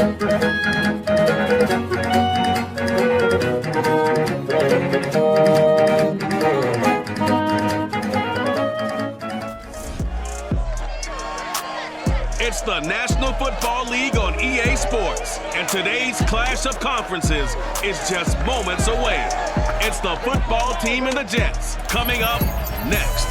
It's the National Football League on EA Sports, and today's clash of conferences is just moments away. It's the football team and the Jets coming up next.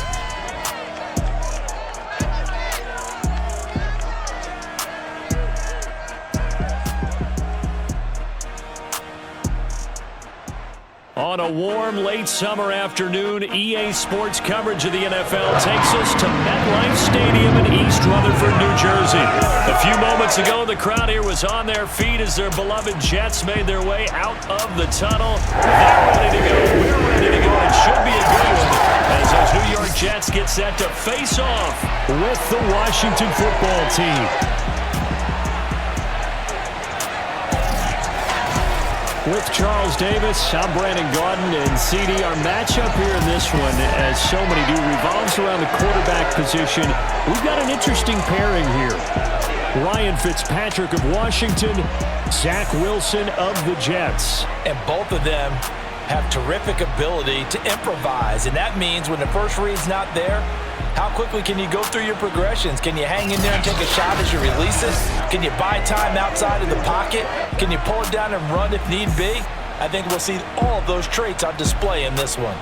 On a warm, late summer afternoon, EA Sports coverage of the NFL takes us to Metlife Stadium in East Rutherford, New Jersey. A few moments ago, the crowd here was on their feet as their beloved Jets made their way out of the tunnel. They're ready to go. We're ready to go. It should be a good one as those New York Jets get set to face off with the Washington football team. With Charles Davis, I'm Brandon Gaudin, and CD, our matchup here in this one, as so many do, revolves around the quarterback position. We've got an interesting pairing here. Ryan Fitzpatrick of Washington, Zach Wilson of the Jets. And both of them have terrific ability to improvise, and that means when the first read's not there, how quickly can you go through your progressions? Can you hang in there and take a shot as you release it? Can you buy time outside of the pocket? Can you pull it down and run if need be? I think we'll see all of those traits on display in this one.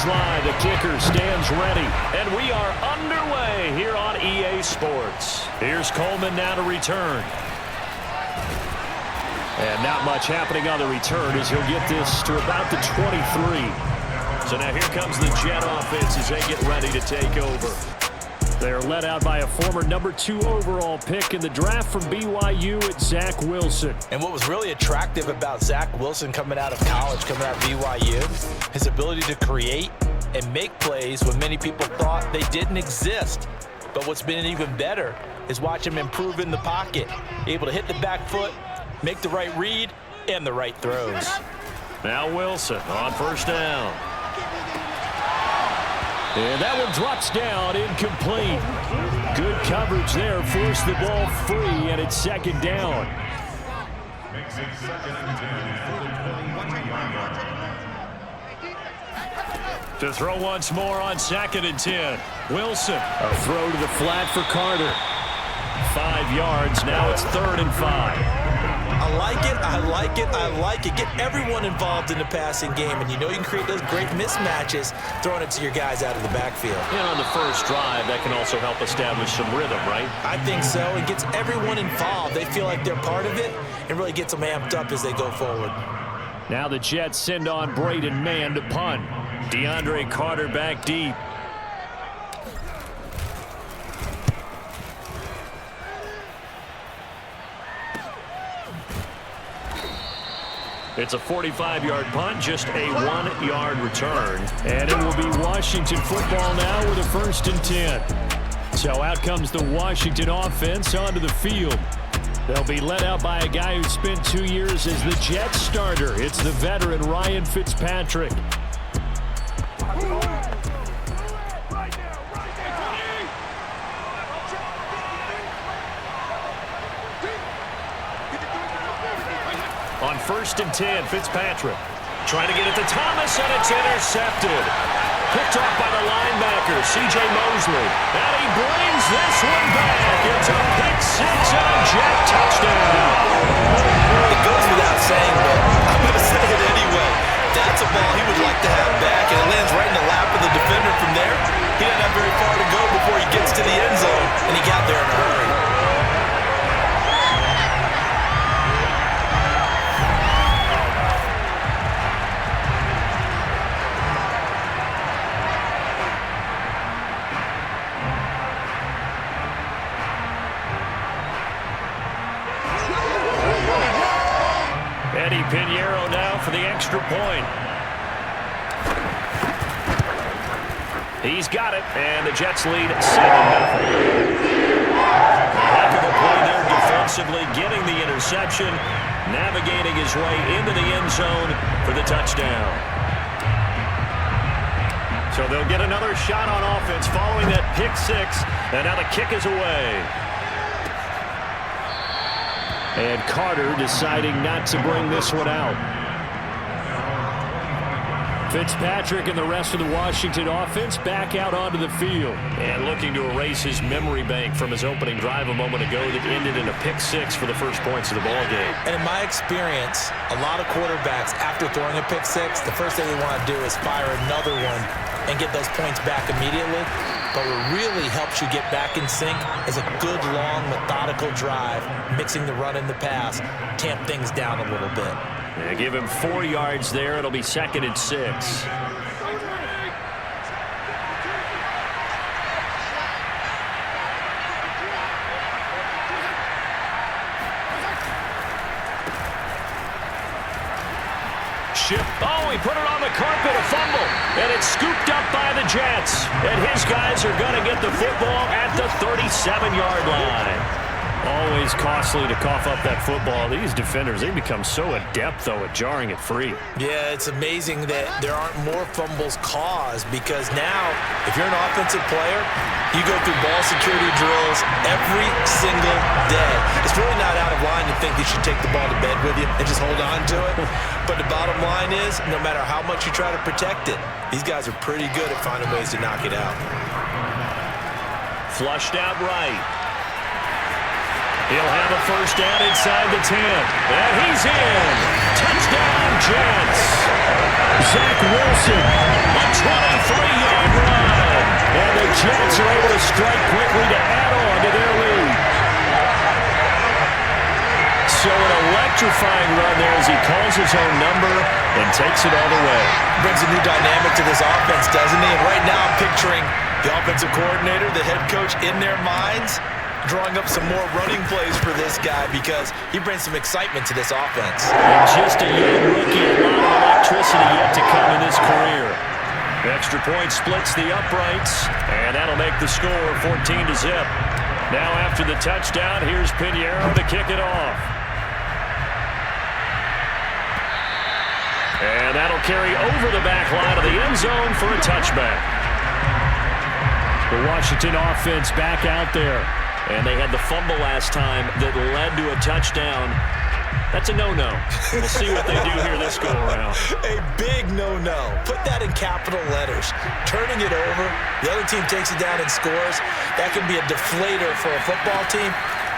Sly, the kicker, stands ready. And we are underway here on EA Sports. Here's Coleman now to return. And not much happening on the return as he'll get this to about the 23. So now here comes the Jet offense as they get ready to take over. They're led out by a former #2 overall pick in the draft from BYU at Zach Wilson. And what was really attractive about Zach Wilson coming out of college, coming out of BYU, his ability to create and make plays when many people thought they didn't exist. But what's been even better is watch him improve in the pocket, able to hit the back foot, make the right read, and the right throws. Now Wilson on first down. And that one drops down, incomplete. Good coverage there, forced the ball free, and it's second down. Makes it 2nd and 10 for the 21-yard line. To throw once more on 2nd and 10. Wilson, a throw to the flat for Carter. 5 yards, now it's 3rd and 5. I like it, I like it, I like it. Get everyone involved in the passing game, and you know you can create those great mismatches throwing it to your guys out of the backfield. And on the first drive, that can also help establish some rhythm, right? I think so. It gets everyone involved. They feel like they're part of it and really gets them amped up as they go forward. Now the Jets send on Braden Mann to punt. DeAndre Carter back deep. It's a 45-yard punt, just a 1-yard return. And it will be Washington football now with a 1st and 10. So out comes the Washington offense onto the field. They'll be led out by a guy who spent 2 years as the Jets starter. It's the veteran Ryan Fitzpatrick. On 1st and 10, Fitzpatrick trying to get it to Thomas, and it's intercepted. Picked off by the linebacker, C.J. Mosley. And he brings this one back. It's a pick six and a Jet touchdown. It goes without saying, but I'm going to say it anyway. That's a ball he would like to have back, and it lands right in the lap of the defender from there. He doesn't have very far to go before he gets to the end zone, and he got there in a hurry. Pinheiro now for the extra point. He's got it, and the Jets lead 7-0. A heck of a play there defensively. defensively, getting the interception, navigating his way into the end zone for the touchdown. So they'll get another shot on offense following that pick six, and now the kick is away. And Carter deciding not to bring this one out. Fitzpatrick and the rest of the Washington offense back out onto the field. And looking to erase his memory bank from his opening drive a moment ago that ended in a pick six for the first points of the ball game. And in my experience, a lot of quarterbacks, after throwing a pick six, the first thing they want to do is fire another one and get those points back immediately. But what really helps you get back in sync is a good, long, methodical drive, mixing the run and the pass, tamp things down a little bit. They give him 4 yards there. It'll be 2nd and 6. Oh, he put it on the carpet, a fumble, and it's scooped up by the Jets. And his guys are going to get the football at the 37-yard line. Always costly to cough up that football. These defenders, they become so adept, though, at jarring it free. Yeah, it's amazing that there aren't more fumbles caused, because now, if you're an offensive player, you go through ball security drills every single day. It's really not out of line to think you should take the ball to bed with you and just hold on to it. But the bottom line is, no matter how much you try to protect it, these guys are pretty good at finding ways to knock it out. Flushed out right. He'll have a first down inside the 10. And he's in. Touchdown, Jets. Zach Wilson, a 23-yard run. And the Jets are able to strike quickly to add on to their lead. So an electrifying run there as he calls his own number and takes it all the way. Brings a new dynamic to this offense, doesn't he? And right now I'm picturing the offensive coordinator, the head coach in their minds, drawing up some more running plays for this guy because he brings some excitement to this offense. And just a young rookie, a lot of electricity yet to come in his career. Extra point splits the uprights, and that'll make the score 14-0. Now after the touchdown, here's Pinheiro to kick it off. And that'll carry over the back line of the end zone for a touchback. The Washington offense back out there. And they had the fumble last time that led to a touchdown. That's a no-no. We'll see what they do here this go-around. A big no-no. Put that in capital letters. Turning it over, the other team takes it down and scores. That can be a deflator for a football team.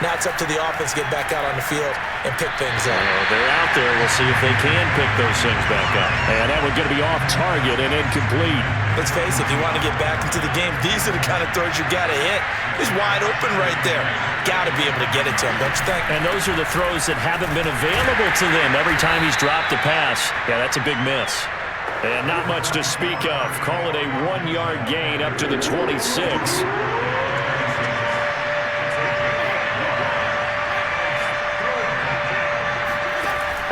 Now it's up to the offense to get back out on the field and pick things up. They're out there. We'll see if they can pick those things back up. And that one's going to be off target and incomplete. Let's face it, if you want to get back into the game, these are the kind of throws you got to hit. He's wide open right there. Got to be able to get it to him, don't you think? And those are the throws that haven't been available to them every time he's dropped a pass. Yeah, that's a big miss. And not much to speak of. Call it a 1-yard gain up to the 26.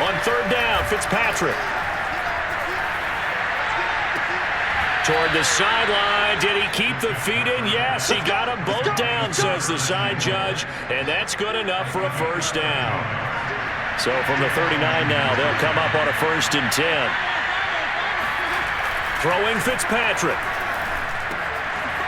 On third down, Fitzpatrick. Toward the sideline. Did he keep the feet in? Yes, he got them both down, says the side judge. And that's good enough for a first down. So from the 39 now, they'll come up on a 1st and 10. Throwing Fitzpatrick.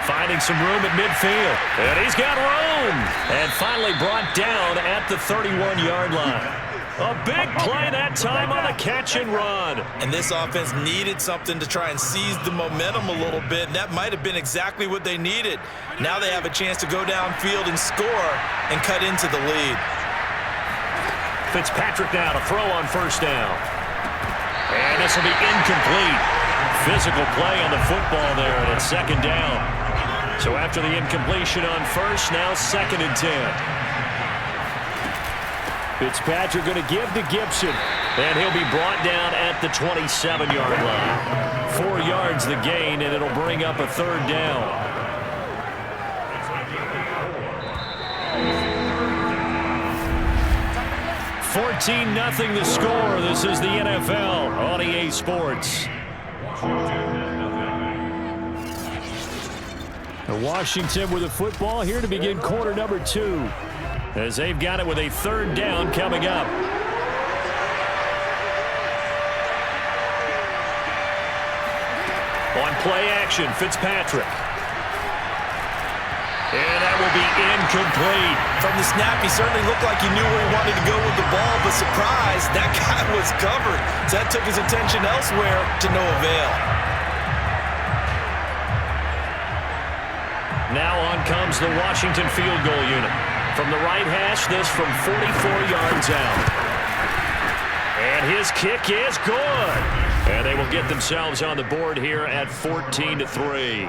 Finding some room at midfield. And he's got room. And finally brought down at the 31-yard line. A big play that time on the catch and run. And this offense needed something to try and seize the momentum a little bit, and that might have been exactly what they needed. Now they have a chance to go downfield and score and cut into the lead. Fitzpatrick now to throw on first down. And this will be incomplete. Physical play on the football there, and it's 2nd down. So after the incompletion on first, now 2nd and 10. Fitzpatrick going to give to Gibson, and he'll be brought down at the 27-yard line. 4 yards the gain, and it'll bring up a 3rd down. $14-0 the score. This is the NFL on EA Sports. Washington with the football here to begin quarter number 2. as they've got it with a third down coming up. On play action, Fitzpatrick. And that will be incomplete. From the snap, he certainly looked like he knew where he wanted to go with the ball, but surprise, that guy was covered. So that took his attention elsewhere to no avail. Now on comes the Washington field goal unit. From the right hash, this from 44 yards out. And his kick is good. And they will get themselves on the board here at 14-3.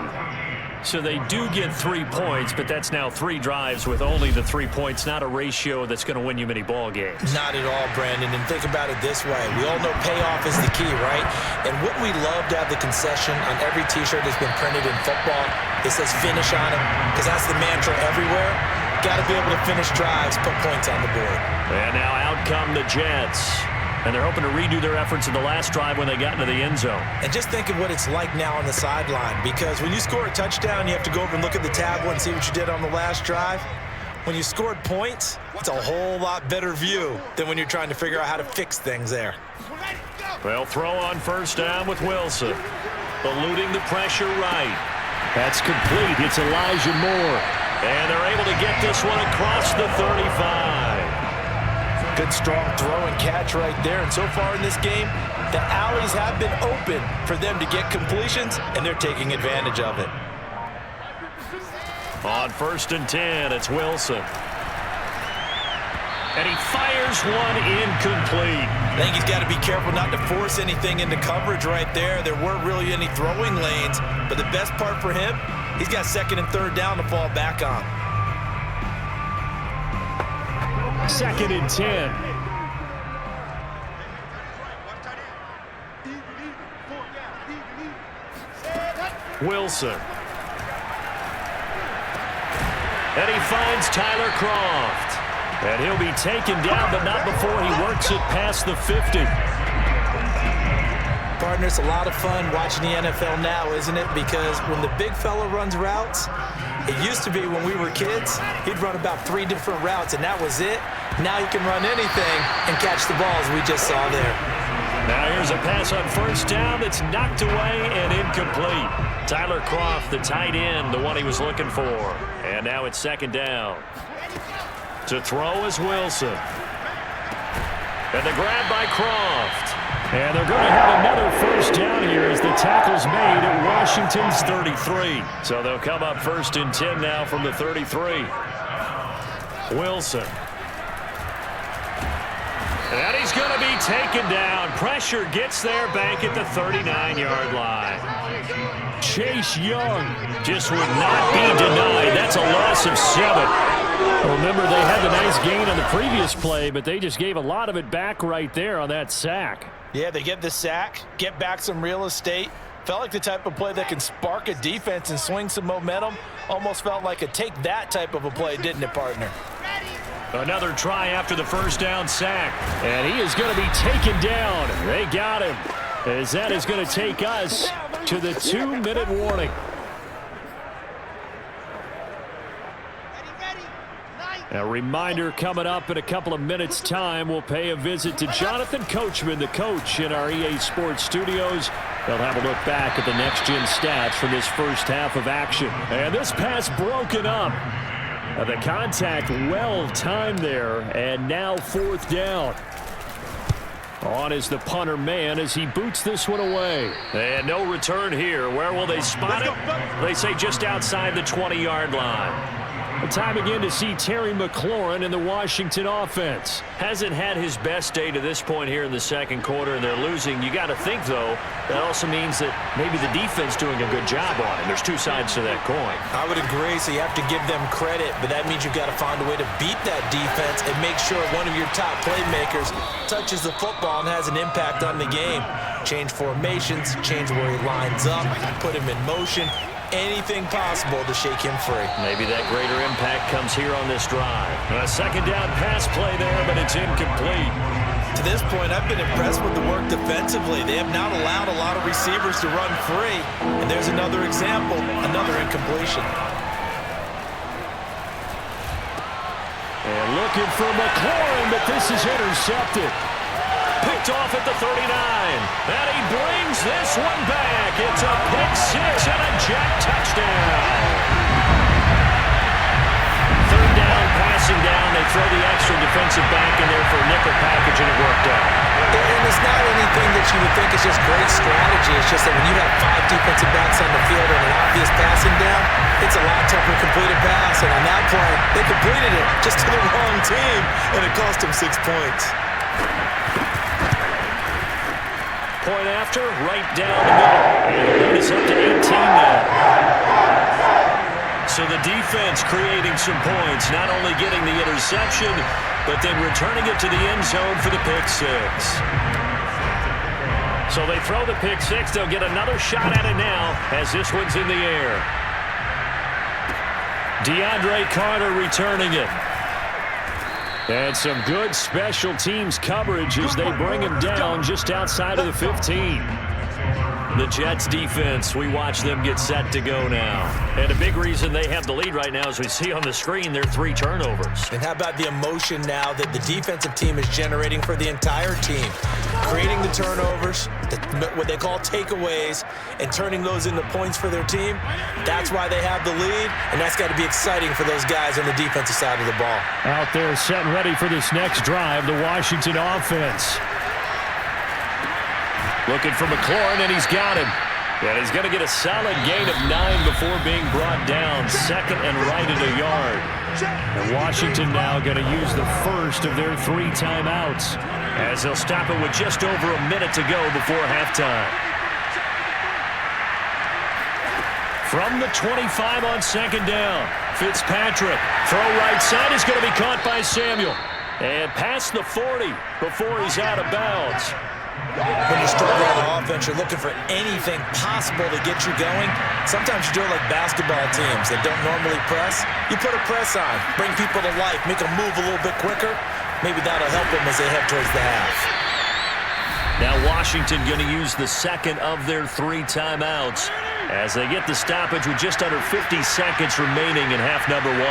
So they do get 3 points, but that's now 3 drives with only the 3 points, not a ratio that's going to win you many ball games. Not at all, Brandon. And think about it this way. We all know payoff is the key, right? And wouldn't we love to have the concession on every T-shirt that's been printed in football? It says finish on it, because that's the mantra everywhere. Got to be able to finish drives, put points on the board. And now out come the Jets. And they're hoping to redo their efforts in the last drive when they got into the end zone. And just think of what it's like now on the sideline, because when you score a touchdown, you have to go over and look at the tablet and see what you did on the last drive. When you scored points, it's a whole lot better view than when you're trying to figure out how to fix things there. Well, throw on first down with Wilson. Eluding the pressure right. That's complete. It's Elijah Moore. And they're able to get this one across the 35. Good, strong throw and catch right there. And so far in this game, the alleys have been open for them to get completions, and they're taking advantage of it. On 1st and 10, it's Wilson. And he fires one incomplete. I think he's got to be careful not to force anything into coverage right there. There weren't really any throwing lanes, but the best part for him, he's got 2nd and 3rd down to fall back on. 2nd and 10. Wilson. And he finds Tyler Croft. And he'll be taken down, but not before he works it past the 50. Partner, it's a lot of fun watching the NFL now, isn't it? Because when the big fella runs routes, it used to be when we were kids, he'd run about 3 different routes, and that was it. Now he can run anything and catch the balls we just saw there. Now here's a pass on first down that's knocked away and incomplete. Tyler Croft, the tight end, the one he was looking for. And now it's 2nd down. To throw is Wilson. And the grab by Croft. And they're going to have another first down here as the tackle's made at Washington's 33. So they'll come up 1st and 10 now from the 33. Wilson. And he's going to be taken down. Pressure gets there back at the 39-yard line. Chase Young just would not be denied. That's a loss of 7. Remember, they had the nice gain on the previous play, but they just gave a lot of it back right there on that sack. Yeah, they get the sack, get back some real estate. Felt like the type of play that can spark a defense and swing some momentum. Almost felt like a take that type of a play, didn't it, partner? Another try after the first down sack. And he is going to be taken down. They got him. As that is going to take us to the 2-minute warning. A reminder coming up in a couple of minutes' time. We'll pay a visit to Jonathan Coachman, the coach in our EA Sports studios. They'll have a look back at the next-gen stats from this first half of action. And this pass broken up. The contact well timed there, and now 4th down. On is the punter man as he boots this one away. And no return here. Where will they spot it? They say just outside the 20-yard line. Time again to see Terry McLaurin in the Washington offense. Hasn't had his best day to this point here in the second quarter, and they're losing. You got to think, though, that also means that maybe the defense doing a good job on it. There's 2 sides to that coin. I would agree, so you have to give them credit, but that means you've got to find a way to beat that defense and make sure one of your top playmakers touches the football and has an impact on the game. Change formations, change where he lines up, put him in motion. Anything possible to shake him free. Maybe that greater impact comes here on this drive. A 2nd down pass play there, but it's incomplete. To this point, I've been impressed with the work defensively. They have not allowed a lot of receivers to run free. And there's another example, another incompletion. And looking for McLaurin, but this is intercepted. Picked off at the 39. And he brings this one back. It's a pick six and a jet touchdown. Third down, passing down. They throw the extra defensive back in there for a nickel package, and it worked out. And it's not anything that you would think is just great strategy. It's just that when you have 5 defensive backs on the field and an obvious passing down, it's a lot tougher to complete a pass. And on that play, they completed it just to the wrong team, and it cost them 6 points. Point after, right down the middle. And the lead is up to 18 now. So the defense creating some points, not only getting the interception, but then returning it to the end zone for the pick six. So they throw the pick six. They'll get another shot at it now as this one's in the air. DeAndre Carter returning it. And some good special teams coverage as they bring him down just outside of the 15. The Jets defense, we watch them get set to go now. And a big reason they have the lead right now, as we see on the screen, their 3 turnovers. And how about the emotion now that the defensive team is generating for the entire team? Creating the turnovers, what they call takeaways, and turning those into points for their team. That's why they have the lead, and that's got to be exciting for those guys on the defensive side of the ball. Out there set and ready for this next drive, the Washington offense. Looking for McLaurin, and he's got him. And he's going to get a solid gain of 9 before being brought down. Second and right at a yard. And Washington now going to use the first of their 3 timeouts, as they'll stop it with just over a minute to go before halftime. From the 25 on second down, Fitzpatrick. Throw right side is going to be caught by Samuel. And past the 40 before he's out of bounds. When you're struggling on offense, you're looking for anything possible to get you going. Sometimes you do it like basketball teams that don't normally press. You put a press on, bring people to life, make them move a little bit quicker. Maybe that'll help them as they head towards the half. Now Washington going to use the second of their 3 timeouts as they get the stoppage with just under 50 seconds remaining in half number 1.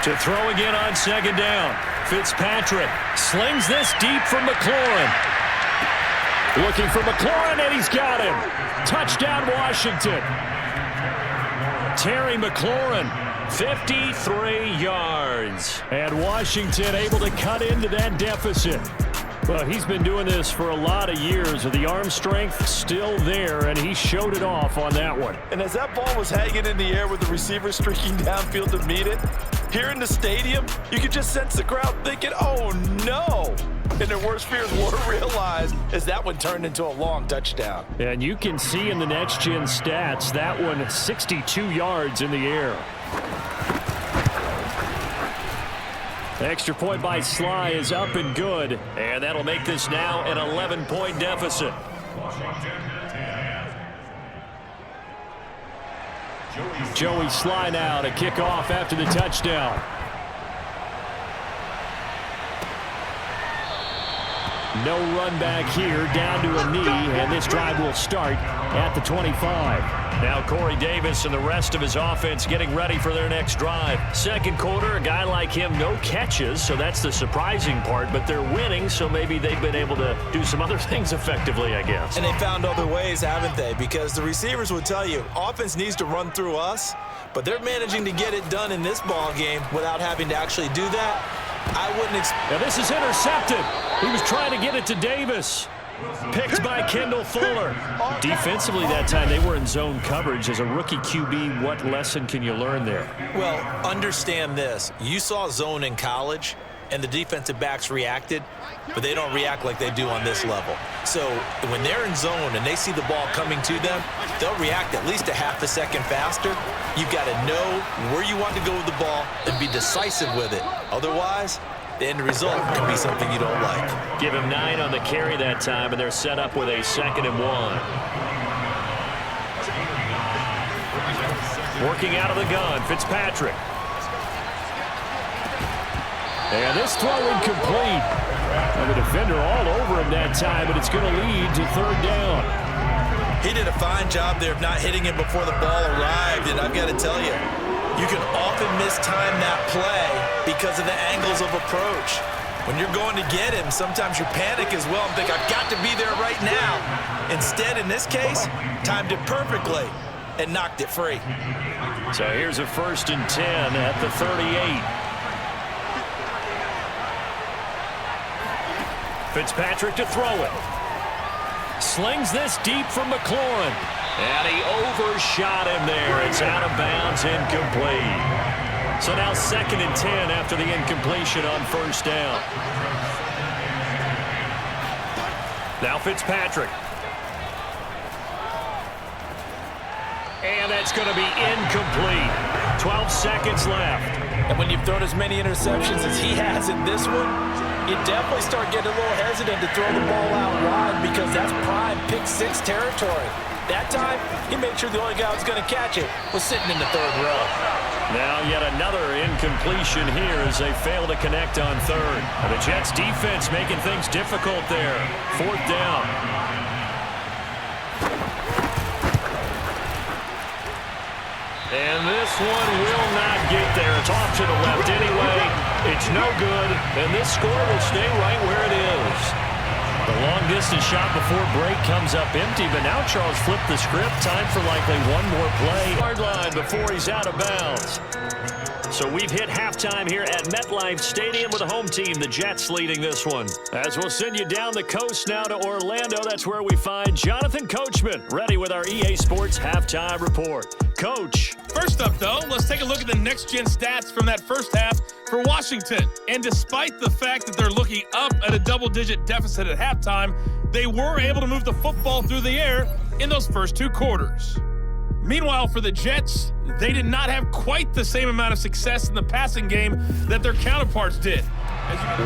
To throw again on second down. Fitzpatrick slings this deep from McLaurin. Looking for McLaurin, and he's got him. Touchdown, Washington. Terry McLaurin, 53 yards. And Washington able to cut into that deficit. Well, he's been doing this for a lot of years, with the arm strength still there, and he showed it off on that one. And as that ball was hanging in the air with the receiver streaking downfield to meet it, here in the stadium, you could just sense the crowd thinking, oh no! And their worst fears were realized as that one turned into a long touchdown. And you can see in the next-gen stats, that one 62 yards in the air. Extra point by Sly is up and good, and that'll make this now an 11-point deficit. Joey Sly now to kick off after the touchdown. No run back here, down to a knee, and this drive will start at the 25. Now Corey Davis and the rest of his offense getting ready for their next drive. Second quarter, a guy like him, no catches, so that's the surprising part, but they're winning, so maybe they've been able to do some other things effectively, I guess. And they found other ways, haven't they? Because the receivers would tell you, offense needs to run through us, but they're managing to get it done in this ball game without having to actually do that. I wouldn't expect. Now this is intercepted. He was trying to get it to Davis. Picked by Kendall Fuller. Defensively that time, they were in zone coverage. As a rookie QB, what lesson can you learn there? Well, understand this. You saw zone in college, and the defensive backs reacted, but they don't react like they do on this level. So when they're in zone and they see the ball coming to them, they'll react at least a half a second faster. You've got to know where you want to go with the ball and be decisive with it. Otherwise, the end result can be something you don't like. Give him 9 on the carry that time, and they're set up with a 2nd and 1. Working out of the gun, Fitzpatrick. And this throw incomplete. And the defender all over him that time, but it's going to lead to 3rd down. He did a fine job there of not hitting him before the ball arrived, and I've got to tell you, You can often mistime that play because of the angles of approach. When you're going to get him, sometimes you panic as well and think, I've got to be there right now. Instead, in this case, timed it perfectly and knocked it free. So here's a 1st and 10 at the 38. Fitzpatrick to throw it. Slings this deep from McLaurin. And he overshot him there. It's out of bounds, incomplete. So now 2nd and 10 after the incompletion on 1st down. Now Fitzpatrick. And that's going to be incomplete. 12 seconds left. And when you've thrown as many interceptions as he has in this one, you definitely start getting a little hesitant to throw the ball out wide because that's prime pick 6 territory. That time, he made sure the only guy who was going to catch it was sitting in the 3rd row. Now yet another incompletion here as they fail to connect on 3rd. And the Jets defense making things difficult there. 4th down. And this one will not get there. It's off to the left anyway. It's no good. And this score will stay right where it is. The long-distance shot before break comes up empty, but now Charles flipped the script. Time for likely one more play. Yard line before he's out of bounds. So we've hit halftime here at Metlife Stadium with the home team, the Jets, leading this one. As we'll send you down the coast now to Orlando, that's where we find Jonathan Coachman, ready with our EA Sports halftime report. Coach. First up, though, let's take a look at the next-gen stats from that first half for Washington. And despite the fact that they're looking up at a double-digit deficit at halftime, they were able to move the football through the air in those first 2 quarters. Meanwhile, for the Jets, they did not have quite the same amount of success in the passing game that their counterparts did.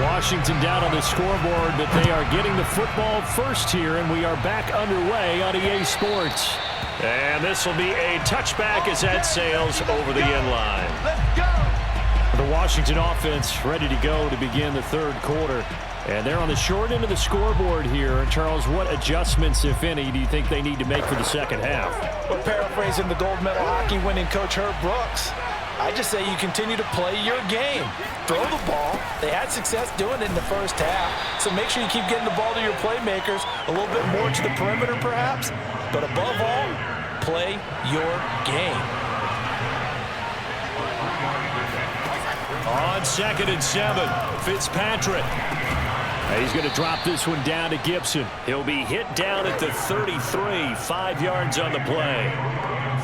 Washington down on the scoreboard, but they are getting the football first here, and we are back underway on EA Sports. And this will be a touchback as that sails over the end line. Let's go! The Washington offense ready to go to begin the 3rd quarter. And they're on the short end of the scoreboard here. And Charles, what adjustments, if any, do you think they need to make for the 2nd half? Well, paraphrasing the gold medal hockey winning coach Herb Brooks, I just say you continue to play your game. Throw the ball. They had success doing it in the first half. So make sure you keep getting the ball to your playmakers, a little bit more to the perimeter perhaps. But above all, play your game. On 2nd and 7, Fitzpatrick. He's going to drop this one down to Gibson. He'll be hit down at the 33, 5 yards on the play.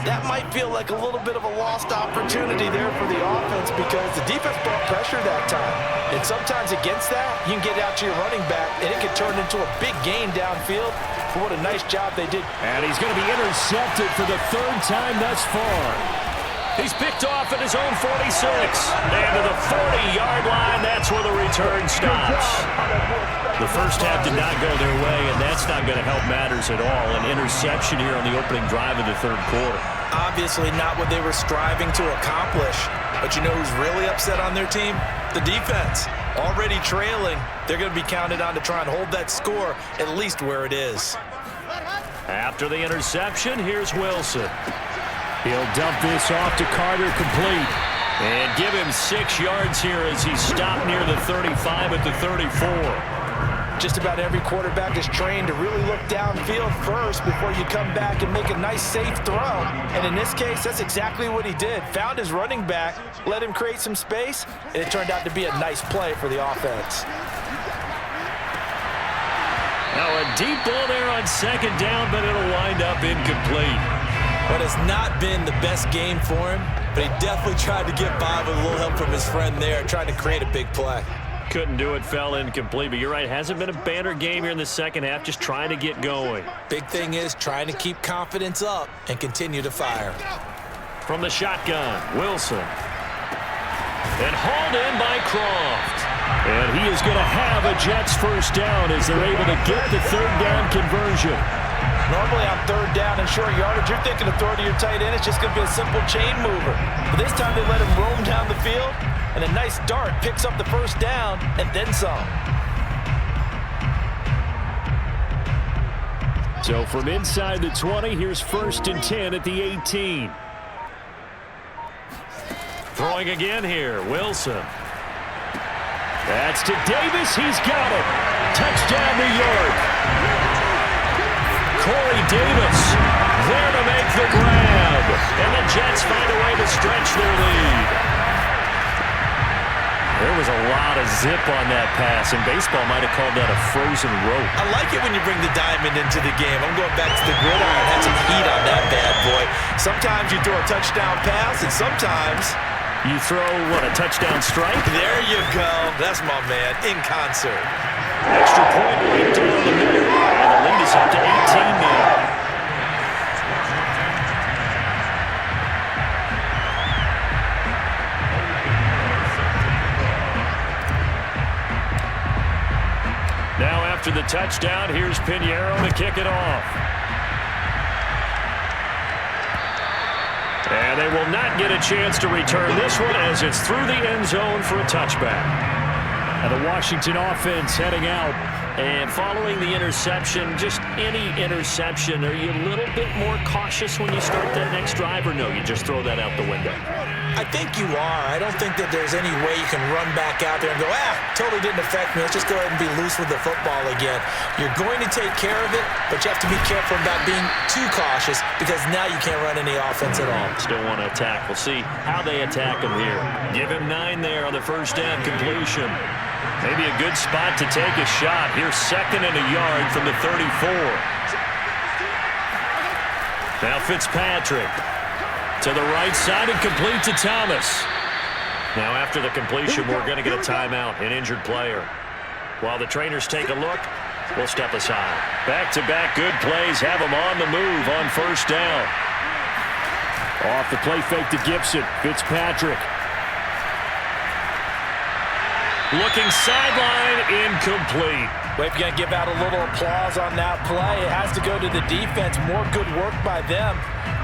That might feel like a little bit of a lost opportunity there for the offense because the defense brought pressure that time. And sometimes against that, you can get out to your running back, and it can turn into a big gain downfield. For what a nice job they did. And he's going to be intercepted for the 3rd time thus far. He's picked off at his own 46. And to the 40-yard line, that's where the return stops. The first half did not go their way, and that's not going to help matters at all. An interception here on the opening drive of the 3rd quarter. Obviously not what they were striving to accomplish. But you know who's really upset on their team? The defense. Already trailing, they're going to be counted on to try and hold that score at least where it is. After the interception, here's Wilson. He'll dump this off to Carter, complete. And give him 6 yards here as he's stopped near the 35 at the 34. Just about every quarterback is trained to really look downfield first before you come back and make a nice, safe throw. And in this case, that's exactly what he did. Found his running back, let him create some space, and it turned out to be a nice play for the offense. Now a deep ball there on 2nd down, but it'll wind up incomplete. But it's not been the best game for him, but he definitely tried to get by with a little help from his friend there, trying to create a big play. Couldn't do it, fell incomplete, but you're right, hasn't been a banner game here in the 2nd half, just trying to get going. Big thing is trying to keep confidence up and continue to fire. From the shotgun, Wilson. And hauled in by Croft. And he is going to have a Jets 1st down as they're able to get the 3rd down conversion. Normally on 3rd down and short yardage, you're thinking to throw to your tight end. It's just going to be a simple chain mover. But this time they let him roam down the field, and a nice dart picks up the 1st down and then some. So from inside the 20, here's 1st and 10 at the 18. throwing again here. Wilson. That's to Davis. He's got it. Touchdown, New York. Corey Davis there to make the grab. And the Jets find a way to stretch their lead. There was a lot of zip on that pass, and baseball might have called that a frozen rope. I like it when you bring the diamond into the game. I'm going back to the gridiron. Had some heat on that bad boy. Sometimes you throw a touchdown pass, and sometimes you throw, what, a touchdown strike? There you go. That's my man, in concert. Extra point right down the middle. And the lead is up to 18 now. Now after the touchdown, here's Pinheiro to kick it off. And they will not get a chance to return this one as it's through the end zone for a touchback. And the Washington offense heading out. And following the interception, just any interception, are you a little bit more cautious when you start that next drive, or no, you just throw that out the window? I think you are. I don't think that there's any way you can run back out there and go, totally didn't affect me. Let's just go ahead and be loose with the football again. You're going to take care of it, but you have to be careful about being too cautious because now you can't run any offense at all. Still want to attack. We'll see how they attack him here. Give him 9 there on the first down completion. Maybe a good spot to take a shot. Here's 2nd and a yard from the 34. Now Fitzpatrick. To the right side and complete to Thomas. Now after the completion, we're going to get a timeout, an injured player. While the trainers take a look, we'll step aside. Back-to-back good plays have them on the move on first down. Off the play fake to Gibson. Fitzpatrick. Looking sideline, incomplete. We're going to give out a little applause on that play. It has to go to the defense. More good work by them.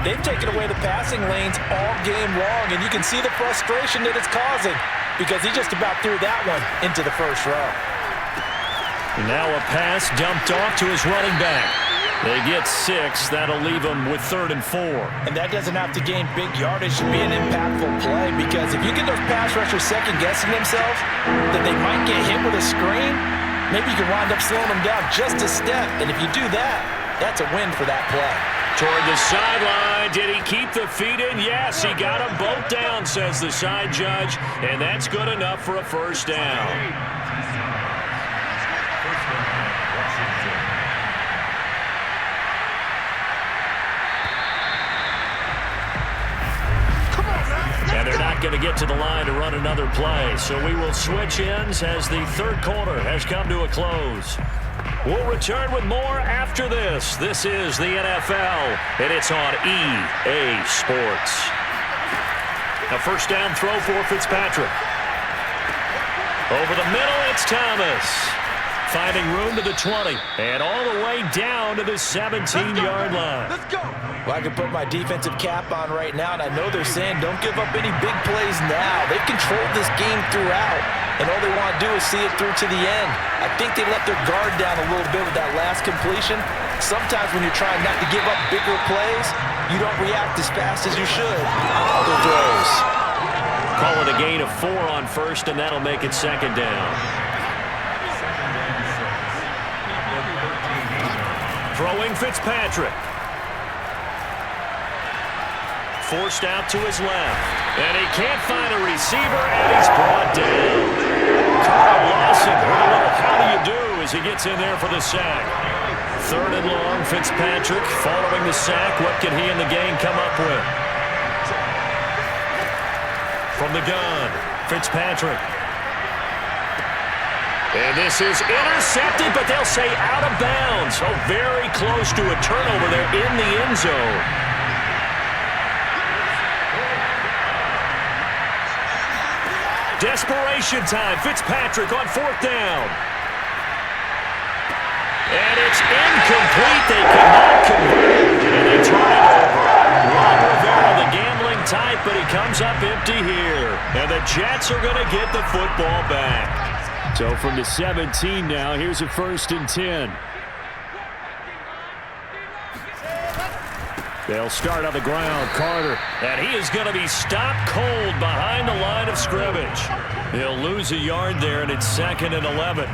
They've taken away the passing lanes all game long, and you can see the frustration that it's causing because he just about threw that one into the first row. Now a pass dumped off to his running back. They get 6. That'll leave them with 3rd and 4. And that doesn't have to gain big yardage to be an impactful play because if you get those pass rushers second-guessing themselves, then they might get hit with a screen. Maybe you can wind up slowing them down just a step. And if you do that, that's a win for that play. Toward the sideline. Did he keep the feet in? Yes, he got them both down, says the side judge. And that's good enough for a first down. And they're not going to get to the line to run another play. So we will switch ends as the third quarter has come to a close. We'll return with more after this. This is the NFL, and it's on EA Sports. A first down throw for Fitzpatrick. Over the middle, it's Thomas. Finding room to the 20, and all the way down to the 17-yard line. Let's go. Well, I can put my defensive cap on right now, and I know they're saying don't give up any big plays now. They've controlled this game throughout, and all they want to do is see it through to the end. I think they let their guard down a little bit with that last completion. Sometimes when you're trying not to give up bigger plays, you don't react as fast as you should on other throws. Call it a gain of 4 on first, and that'll make it second down. Throwing Fitzpatrick. Forced out to his left. And he can't find a receiver, and he's brought down. Carl Lawson with a little how do you do as he gets in there for the sack. 3rd and long, Fitzpatrick following the sack. What can he and the gang come up with? From the gun, Fitzpatrick. And this is intercepted, but they'll say out of bounds. Oh, very close to a turnover there in the end zone. Desperation time. Fitzpatrick on 4th down. And it's incomplete. They cannot convert. And they turn it over. Ron Rivera, the gambling type, but he comes up empty here. And the Jets are going to get the football back. So from the 17 now, here's a 1st and 10. They'll start on the ground. Carter. And he is going to be stopped cold behind the line of scrimmage. He'll lose a yard there, and it's 2nd and 11.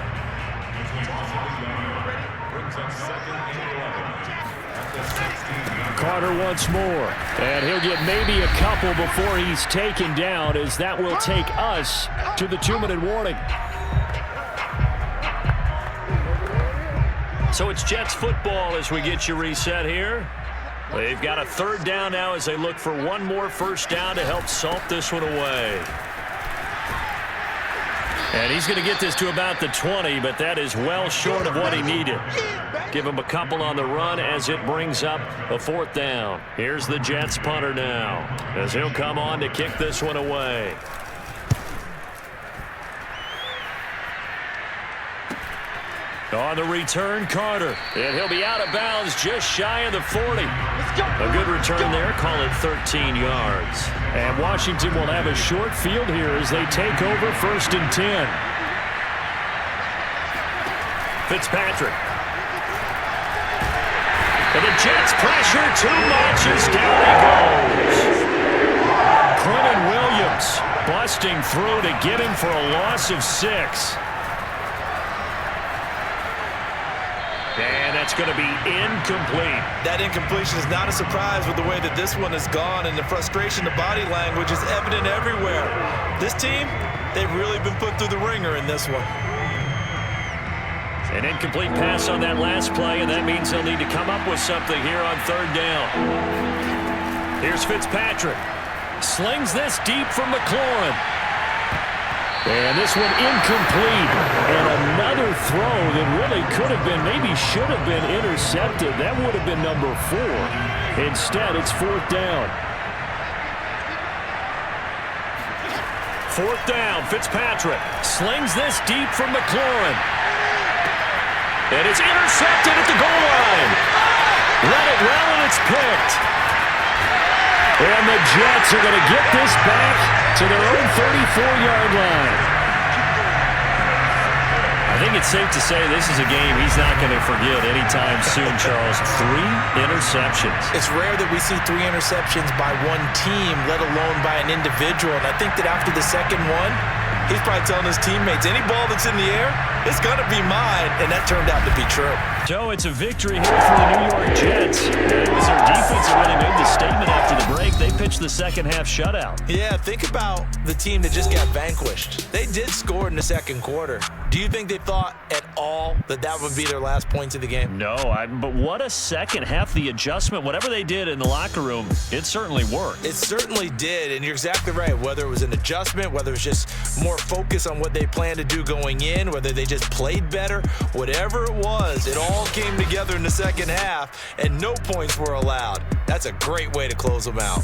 Carter once more. And he'll get maybe a couple before he's taken down, as that will take us to the 2-minute warning. So it's Jets football as we get you reset here. They've got a 3rd down now as they look for one more first down to help salt this one away. And he's going to get this to about the 20, but that is well short of what he needed. Give him a couple on the run as it brings up a 4th down. Here's the Jets punter now as he'll come on to kick this one away. On the return, Carter. And he'll be out of bounds just shy of the 40. A good return there. Call it 13 yards. And Washington will have a short field here as they take over 1st and 10. Fitzpatrick. And the Jets pressure too much as down he goes. Quentin Williams busting through to get him for a loss of 6. And that's going to be incomplete. That incompletion is not a surprise with the way that this one has gone, and the frustration, the body language is evident everywhere. This team, they've really been put through the ringer in this one. An incomplete pass on that last play, and that means they'll need to come up with something here on 3rd down. Here's Fitzpatrick. Slings this deep from McLaurin. And this one incomplete. And another throw that really could have been, maybe should have been intercepted. That would have been number 4. Instead, it's 4th down. 4th down, Fitzpatrick slings this deep from McLaurin. And it's intercepted at the goal line. Let it run, and it's picked. And the Jets are going to get this back to their own 34-yard line. I think it's safe to say this is a game he's not going to forget anytime soon, Charles. 3 interceptions. It's rare that we see 3 interceptions by one team, let alone by an individual. And I think that after the second one, he's probably telling his teammates, any ball that's in the air, it's going to be mine. And that turned out to be true. Joe, it's a victory here for the New York Jets. It was their defense that really made the statement after the break. They pitched the second-half shutout. Yeah, think about the team that just got vanquished. They did score in the second quarter. Do you think they thought at all that that would be their last points of the game? No, but what a second half. The adjustment, whatever they did in the locker room, it certainly worked. It certainly did, and you're exactly right. Whether it was an adjustment, whether it was just more focus on what they planned to do going in, whether they just played better, whatever it was, it all came together in the second half, and no points were allowed. That's a great way to close them out.